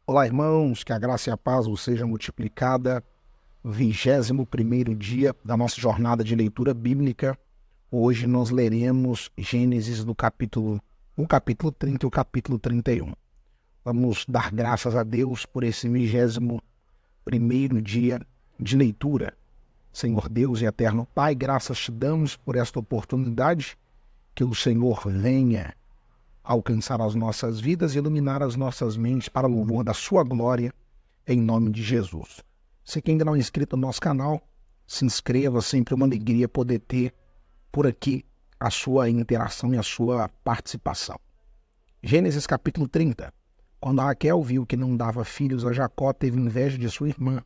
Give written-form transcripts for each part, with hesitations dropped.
Olá, irmãos, que a graça e a paz vos seja multiplicada. 21º dia da nossa jornada de leitura bíblica. Hoje nós leremos Gênesis no capítulo 30 e o capítulo 31. Vamos dar graças a Deus por esse 21º dia de leitura. Senhor Deus e eterno Pai, graças te damos por esta oportunidade, que o Senhor venha alcançar as nossas vidas e iluminar as nossas mentes para o louvor da sua glória, em nome de Jesus. Você que ainda não é inscrito no nosso canal, se inscreva, sempre uma alegria poder ter por aqui a sua interação e a sua participação. Gênesis capítulo 30. Quando a Raquel viu que não dava filhos a Jacó, teve inveja de sua irmã.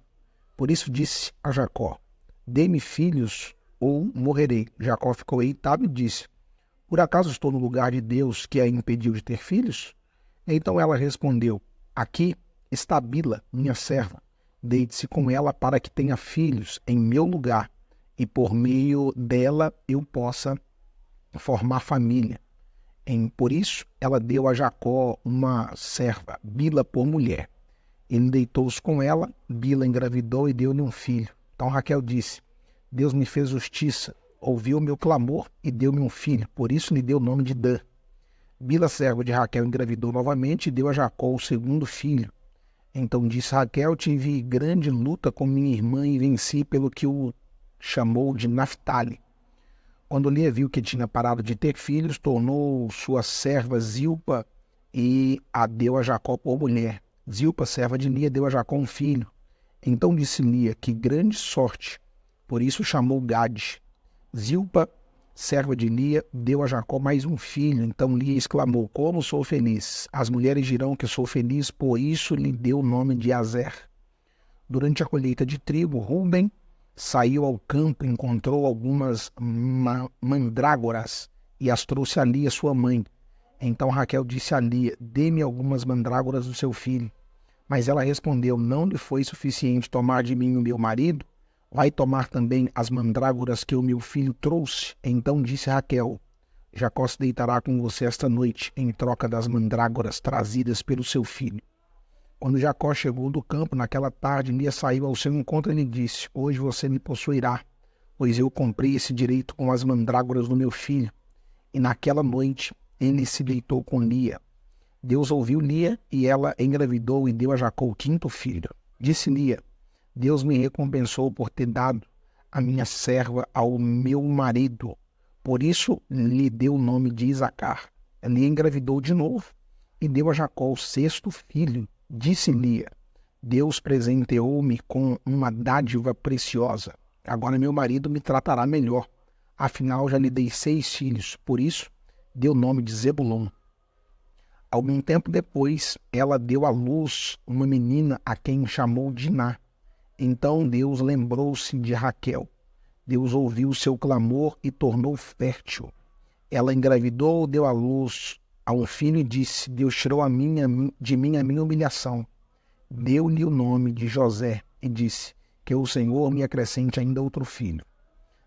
Por isso disse a Jacó: dê-me filhos ou morrerei. Jacó ficou irritado e disse: por acaso estou no lugar de Deus que a impediu de ter filhos? Então ela respondeu: aqui está Bila, minha serva. Deite-se com ela para que tenha filhos em meu lugar, e por meio dela eu possa formar família. Por isso ela deu a Jacó uma serva, Bila por mulher. Ele deitou-se com ela, Bila engravidou e deu-lhe um filho. Então Raquel disse: Deus me fez justiça, ouviu o meu clamor e deu-me um filho, por isso lhe deu o nome de Dan. Bila, serva de Raquel, engravidou novamente e deu a Jacó o segundo filho. Então disse Raquel: tive grande luta com minha irmã e venci, pelo que o chamou de Naphtali. Quando Lia viu que tinha parado de ter filhos, tornou sua serva Zilpa e a deu a Jacó por mulher. Zilpa, serva de Lia, deu a Jacó um filho. Então disse Lia: que grande sorte! Por isso chamou Gade. Zilpa, serva de Lia, deu a Jacó mais um filho. Então Lia exclamou: como sou feliz! As mulheres dirão que sou feliz, por isso lhe deu o nome de Azer. Durante a colheita de trigo, Ruben saiu ao campo e encontrou algumas mandrágoras e as trouxe a Lia, sua mãe. Então Raquel disse a Lia: dê-me algumas mandrágoras do seu filho. Mas ela respondeu: não lhe foi suficiente tomar de mim o meu marido? Vai tomar também as mandrágoras que o meu filho trouxe? Então disse Raquel: Jacó se deitará com você esta noite, em troca das mandrágoras trazidas pelo seu filho. Quando Jacó chegou do campo naquela tarde, Lia saiu ao seu encontro e lhe disse: hoje você me possuirá, pois eu comprei esse direito com as mandrágoras do meu filho. E naquela noite ele se deitou com Lia. Deus ouviu Lia e ela engravidou e deu a Jacó o quinto filho. Disse Lia: Deus me recompensou por ter dado a minha serva ao meu marido. Por isso lhe deu o nome de Isacar. Lia engravidou de novo e deu a Jacó o sexto filho. Disse Lia: Deus presenteou-me com uma dádiva preciosa. Agora meu marido me tratará melhor. Afinal já lhe dei 6 filhos. Por isso deu o nome de Zebulon. Algum tempo depois, ela deu à luz uma menina a quem chamou Diná. Então Deus lembrou-se de Raquel. Deus ouviu o seu clamor e tornou fértil. Ela engravidou, deu à luz a um filho e disse: Deus tirou de mim a minha humilhação. Deu-lhe o nome de José e disse: que o Senhor me acrescente ainda outro filho.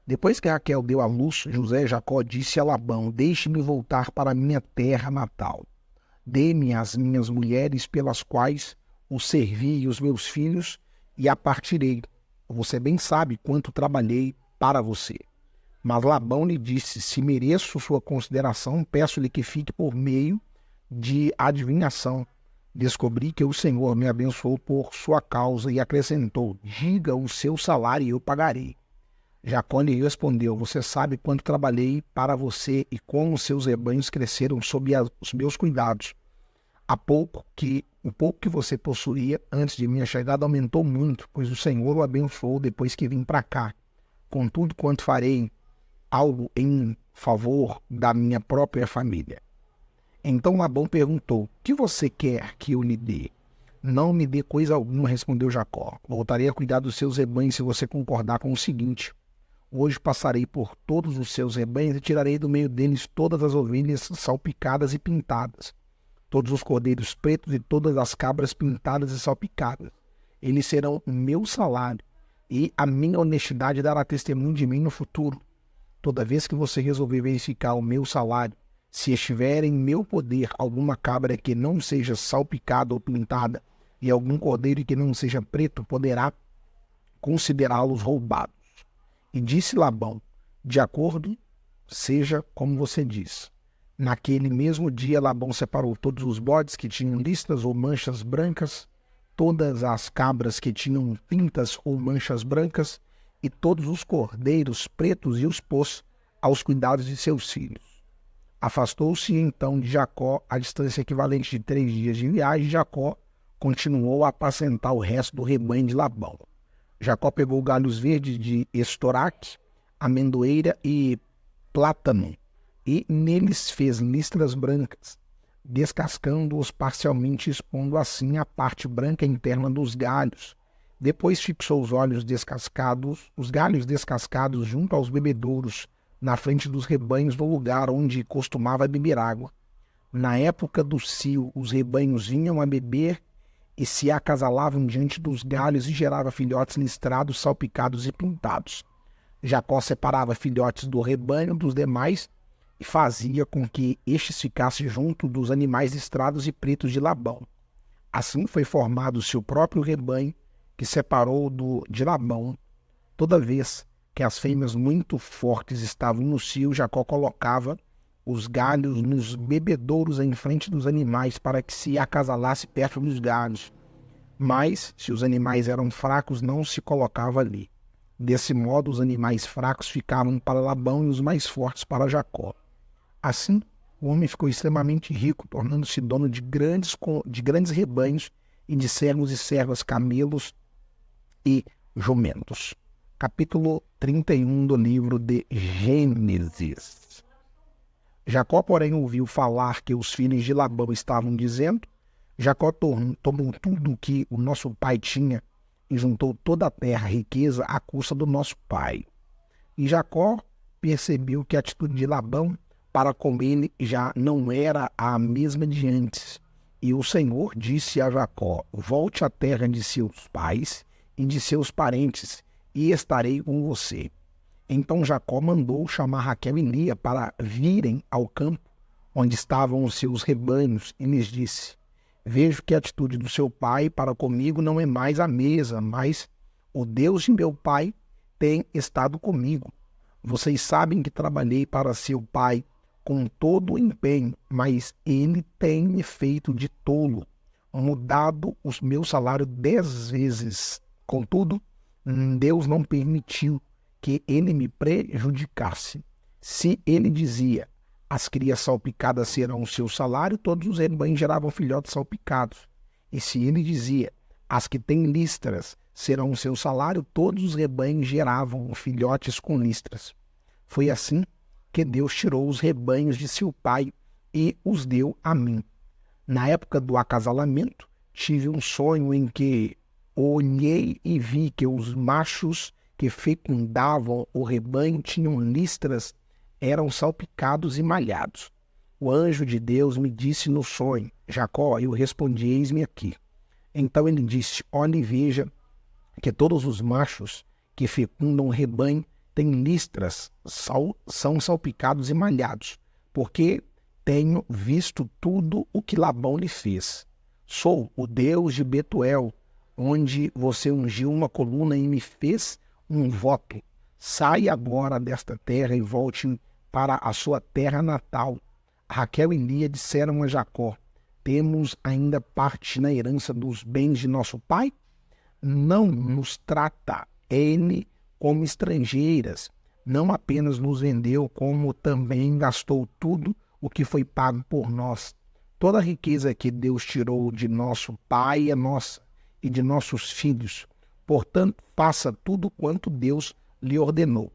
Depois que Raquel deu à luz, Jacó disse a Labão: deixe-me voltar para a minha terra natal. Dê-me as minhas mulheres pelas quais o servi e os meus filhos, e a partirei. Você bem sabe quanto trabalhei para você. Mas Labão lhe disse: se mereço sua consideração, peço-lhe que fique por meio de adivinhação. Descobri que o Senhor me abençoou por sua causa e acrescentou: diga o seu salário e eu pagarei. Jacó lhe respondeu: você sabe quanto trabalhei para você e como seus rebanhos cresceram sob os meus cuidados. O pouco que você possuía antes de minha chegada aumentou muito, pois o Senhor o abençoou depois que vim para cá. Contudo, quanto farei algo em favor da minha própria família. Então Labão perguntou: que você quer que eu lhe dê? Não me dê coisa alguma, respondeu Jacó. Voltarei a cuidar dos seus rebanhos se você concordar com o seguinte: hoje passarei por todos os seus rebanhos e tirarei do meio deles todas as ovelhas salpicadas e pintadas, todos os cordeiros pretos e todas as cabras pintadas e salpicadas. Eles serão o meu salário, e a minha honestidade dará testemunho de mim no futuro. Toda vez que você resolver verificar o meu salário, se estiver em meu poder alguma cabra que não seja salpicada ou pintada, e algum cordeiro que não seja preto poderá considerá-los roubados. E disse Labão: de acordo, seja como você diz. Naquele mesmo dia, Labão separou todos os bodes que tinham listas ou manchas brancas, todas as cabras que tinham pintas ou manchas brancas, e todos os cordeiros pretos, e os pôs aos cuidados de seus filhos. Afastou-se então de Jacó a distância equivalente de 3 dias de viagem. Jacó continuou a apacentar o resto do rebanho de Labão. Jacó pegou galhos verdes de estoraque, amendoeira e plátano, e neles fez listras brancas, descascando-os parcialmente, expondo assim a parte branca interna dos galhos. Depois fixou os galhos descascados junto aos bebedouros, na frente dos rebanhos, no lugar onde costumava beber água. Na época do cio, os rebanhos vinham a beber e se acasalavam diante dos galhos, e gerava filhotes listrados, salpicados e pintados. Jacó separava filhotes do rebanho dos demais e fazia com que estes ficassem junto dos animais listrados e pretos de Labão. Assim foi formado o seu próprio rebanho, que separou de Labão. Toda vez que as fêmeas muito fortes estavam no cio, Jacó colocava os galhos nos bebedouros em frente dos animais, para que se acasalasse perto dos galhos. Mas, se os animais eram fracos, não se colocava ali. Desse modo, os animais fracos ficavam para Labão e os mais fortes para Jacó. Assim, o homem ficou extremamente rico, tornando-se dono de grandes rebanhos e de servos e servas, camelos e jumentos. Capítulo 31 do livro de Gênesis. Jacó, porém, ouviu falar que os filhos de Labão estavam dizendo: Jacó tomou tudo o que o nosso pai tinha e juntou toda a terra, riqueza, à custa do nosso pai. E Jacó percebeu que a atitude de Labão para com ele já não era a mesma de antes. E o Senhor disse a Jacó: volte à terra de seus pais e de seus parentes, e estarei com você. Então Jacó mandou chamar Raquel e Lia para virem ao campo onde estavam os seus rebanhos, e lhes disse: vejo que a atitude do seu pai para comigo não é mais a mesma, mas o Deus de meu pai tem estado comigo. Vocês sabem que trabalhei para seu pai com todo o empenho, mas ele tem me feito de tolo, mudado o meu salário 10 vezes. Contudo, Deus não permitiu que ele me prejudicasse. Se ele dizia: as crias salpicadas serão o seu salário, todos os rebanhos geravam filhotes salpicados. E se ele dizia: as que têm listras serão o seu salário, todos os rebanhos geravam filhotes com listras. Foi assim que Deus tirou os rebanhos de seu pai e os deu a mim. Na época do acasalamento, tive um sonho em que olhei e vi que os machos que fecundavam o rebanho tinham listras, eram salpicados e malhados. O anjo de Deus me disse no sonho: Jacó. Eu respondi: eis-me aqui. Então ele disse: olhe e veja que todos os machos que fecundam o rebanho têm listras, são salpicados e malhados, porque tenho visto tudo o que Labão lhe fez. Sou o Deus de Betuel, onde você ungiu uma coluna e me fez um voto. Saia agora desta terra e volte para a sua terra natal. Raquel e Lia disseram a Jacó: temos ainda parte na herança dos bens de nosso pai? Não nos trata ele como estrangeiras. Não apenas nos vendeu, como também gastou tudo o que foi pago por nós. Toda a riqueza que Deus tirou de nosso pai é nossa e de nossos filhos. Portanto, faça tudo quanto Deus lhe ordenou.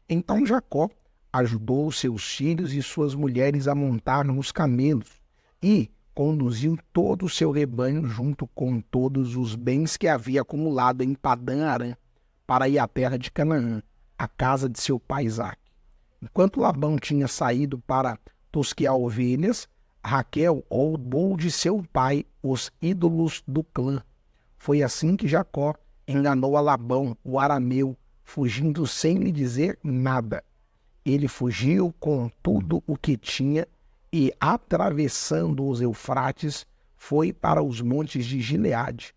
Então Jacó ajudou seus filhos e suas mulheres a montar nos camelos e conduziu todo o seu rebanho junto com todos os bens que havia acumulado em Padã-Arã para ir à terra de Canaã, a casa de seu pai Isaque. Enquanto Labão tinha saído para tosquear ovelhas, Raquel roubou de seu pai os ídolos do clã. Foi assim que Jacó enganou a Labão, o arameu, fugindo sem lhe dizer nada. Ele fugiu com tudo o que tinha e, atravessando os Eufrates, foi para os montes de Gileade.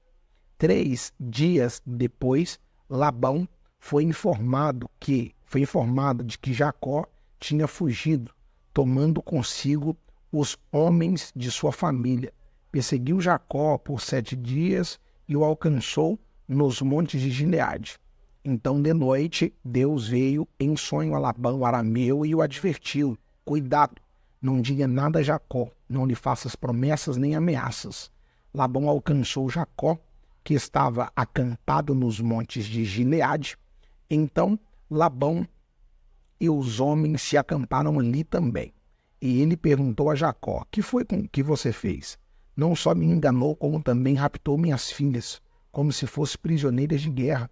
3 dias depois, Labão foi informado de que Jacó tinha fugido, tomando consigo os homens de sua família. Perseguiu Jacó por 7 dias e o alcançou nos montes de Gileade. Então, de noite, Deus veio em sonho a Labão, o arameu, e o advertiu: cuidado, não diga nada a Jacó, não lhe faças promessas nem ameaças. Labão alcançou Jacó, que estava acampado nos montes de Gileade. Então, Labão e os homens se acamparam ali também. E ele perguntou a Jacó: que foi com que você fez? Não só me enganou, como também raptou minhas filhas, como se fossem prisioneiras de guerra.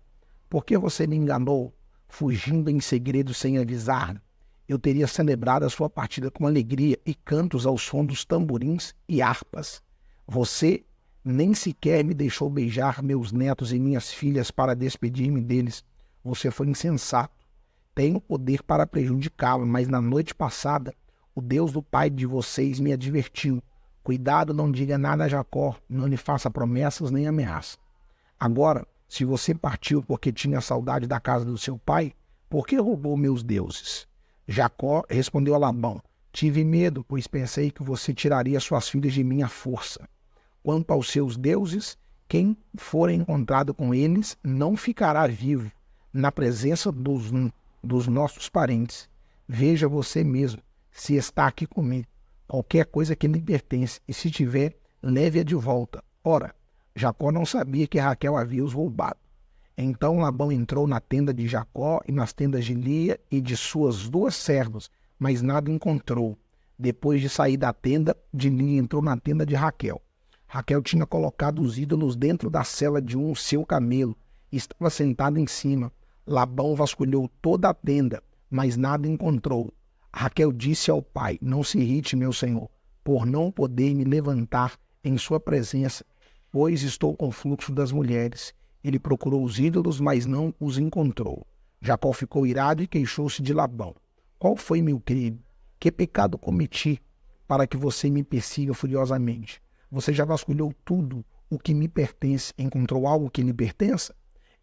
Por que você me enganou, fugindo em segredo sem avisar? Eu teria celebrado a sua partida com alegria e cantos ao som dos tamborins e harpas. Você nem sequer me deixou beijar meus netos e minhas filhas para despedir-me deles. Você foi insensato. Tenho poder para prejudicá-lo, mas na noite passada, o Deus do pai de vocês me advertiu: cuidado, não diga nada a Jacó, não lhe faça promessas nem ameaça. Agora, se você partiu porque tinha saudade da casa do seu pai, por que roubou meus deuses? Jacó respondeu a Labão: tive medo, pois pensei que você tiraria suas filhas de mim à força. Quanto aos seus deuses, quem for encontrado com eles não ficará vivo na presença dos nossos parentes. Veja você mesmo se está aqui comigo. Qualquer coisa que lhe pertence, e se tiver, leve-a de volta. Ora, Jacó não sabia que Raquel havia os roubado. Então Labão entrou na tenda de Jacó e nas tendas de Lia e de suas 2 servas, mas nada encontrou. Depois de sair da tenda de Lia, entrou na tenda de Raquel. Raquel tinha colocado os ídolos dentro da sela de seu camelo e estava sentada em cima. Labão vasculhou toda a tenda, mas nada encontrou. Raquel disse ao pai: não se irrite, meu senhor, por não poder me levantar em sua presença, pois estou com o fluxo das mulheres. Ele procurou os ídolos, mas não os encontrou. Jacó ficou irado e queixou-se de Labão: qual foi meu crime? Que pecado cometi para que você me persiga furiosamente? Você já vasculhou tudo o que me pertence, encontrou algo que lhe pertença?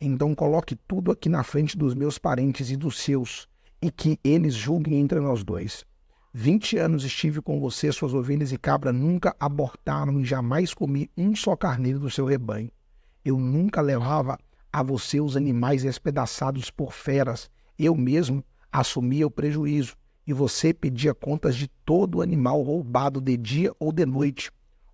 Então coloque tudo aqui na frente dos meus parentes e dos seus, e que eles julguem entre nós dois. 20 anos estive com você, suas ovelhas e cabras nunca abortaram e jamais comi um só carneiro do seu rebanho. Eu nunca levava a você os animais despedaçados por feras. Eu mesmo assumia o prejuízo, e você pedia contas de todo o animal roubado de dia ou de noite.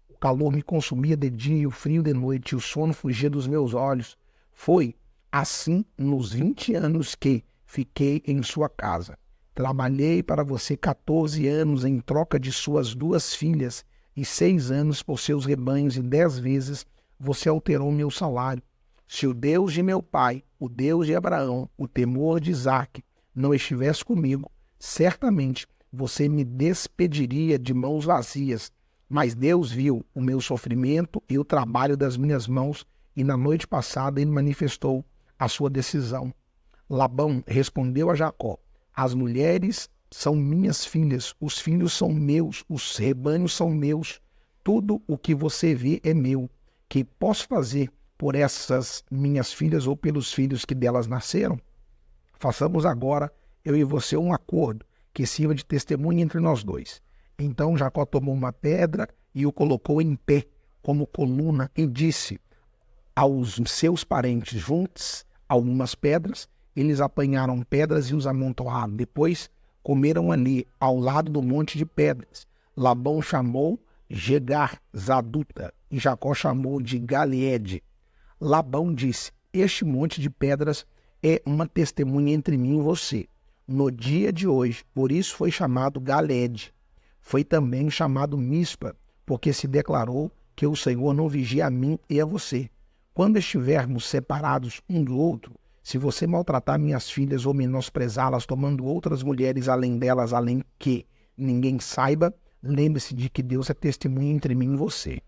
O calor me consumia de dia e o frio de noite, e o sono fugia dos meus olhos. Foi assim nos 20 anos que fiquei em sua casa. Trabalhei para você 14 anos em troca de suas 2 filhas e 6 anos por seus rebanhos, e 10 vezes você alterou meu salário. Se o Deus de meu pai, o Deus de Abraão, o temor de Isaque, não estivesse comigo, certamente você me despediria de mãos vazias. Mas Deus viu o meu sofrimento e o trabalho das minhas mãos, e na noite passada ele manifestou a sua decisão. Labão respondeu a Jacó: as mulheres são minhas filhas, os filhos são meus, os rebanhos são meus, tudo o que você vê é meu. Que posso fazer por essas minhas filhas ou pelos filhos que delas nasceram? Façamos agora, eu e você, um acordo que sirva de testemunha entre nós dois. Então Jacó tomou uma pedra e o colocou em pé como coluna e disse aos seus parentes: juntos algumas pedras. Eles apanharam pedras e os amontoaram. Depois comeram ali, ao lado do monte de pedras. Labão chamou Jegar Zaduta e Jacó chamou de Galeede. Labão disse: este monte de pedras é uma testemunha entre mim e você. No dia de hoje, por isso foi chamado Galeede. Foi também chamado Mispa, porque se declarou que o Senhor não vigia a mim e a você. Quando estivermos separados um do outro, se você maltratar minhas filhas ou menosprezá-las, tomando outras mulheres além delas, além que ninguém saiba, lembre-se de que Deus é testemunha entre mim e você.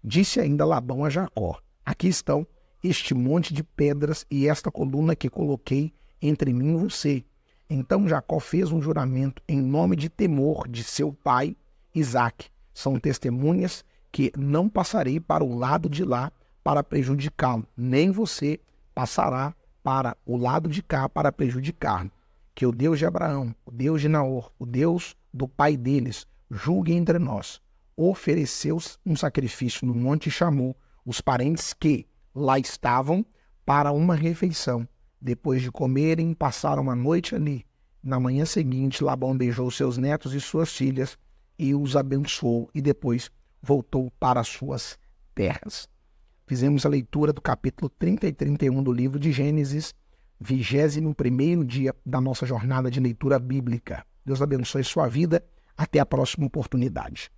Disse ainda Labão a Jacó: aqui estão este monte de pedras e esta coluna que coloquei entre mim e você. Então Jacó fez um juramento em nome de temor de seu pai Isaque. São testemunhas que não passarei para o lado de lá para prejudicá-lo, nem você passará para o lado de cá para prejudicar-lo. Que o Deus de Abraão, o Deus de Naor, o Deus do pai deles, julgue entre nós. Ofereceu um sacrifício no monte e chamou os parentes que lá estavam para uma refeição. Depois de comerem, passaram a noite ali. Na manhã seguinte, Labão beijou seus netos e suas filhas e os abençoou, e depois voltou para as suas terras. Fizemos a leitura do capítulo 30 e 31 do livro de Gênesis, 21º dia da nossa jornada de leitura bíblica. Deus abençoe sua vida. Até a próxima oportunidade.